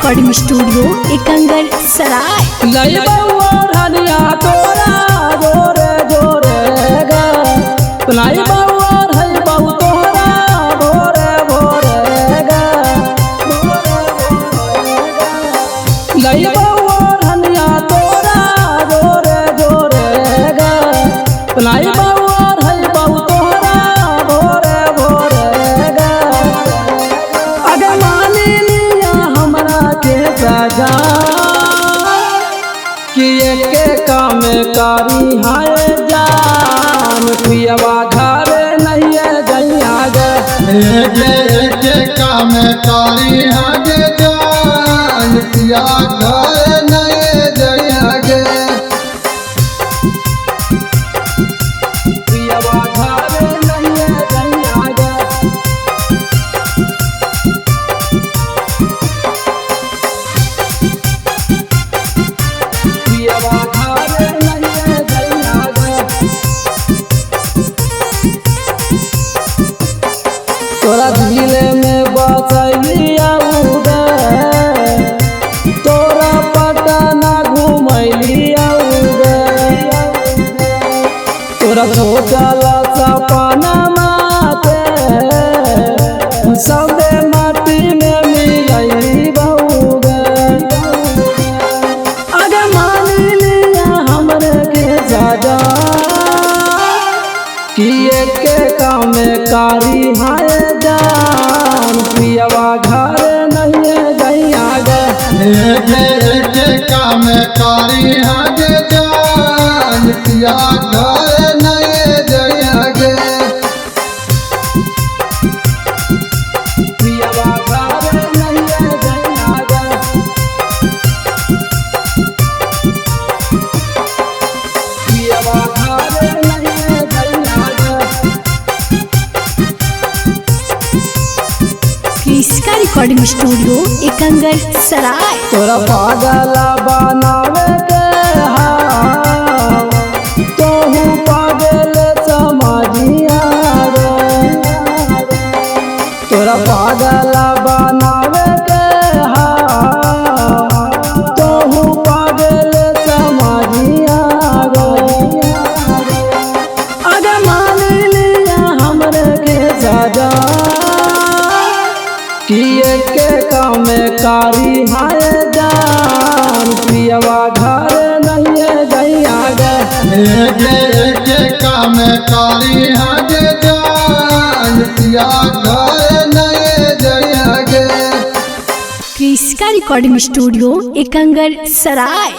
Recording studio Ekangar सराय। हनिया तोरा जोरे जोरे गा लाई बावर है बहु तोरा भोरे भोरे गा लाई बावर हनिया तोरा जोरे जोरे गा लाई बावर है बहु तोरा भोरे भोरे गा अगर मान लिया हमरा के सजा किए के काम कारी हाय जान पियवा घर नहीं गैया के काम कारी हाय जान पिया घर नहीं गैया गे पियवा घर नहीं गैया गे पियवा तोरा दिल में बसैलिया तोरा पटना घुमैलिया तोरा सोचल सपना माते सबे माटी में मिलैली बहुगे अगर मान लिया हमरे के सजा किए के काम कारी हाय जान पियवा घर नहीं गैया के काम कारी हाय जान पिया घर नहीं गैया गे पियवा घर नहीं गैया पियवा घर नहीं गैया इसका रिकॉर्डिंग स्टूडियो एकंगर सराय। तोरा पागल बनावे के तोहू पागल समझिया रे तोरा पागल बनावे के तोहू पागल समझिया रे अगर मान लिया हमरे के सजा किए के काम कारी हाय जान पियवा घर नहीं गैया के काम कारी हाय जान पिया घर नहीं गैया गे इसका रिकॉर्डिंग स्टूडियो एकंगर सराय।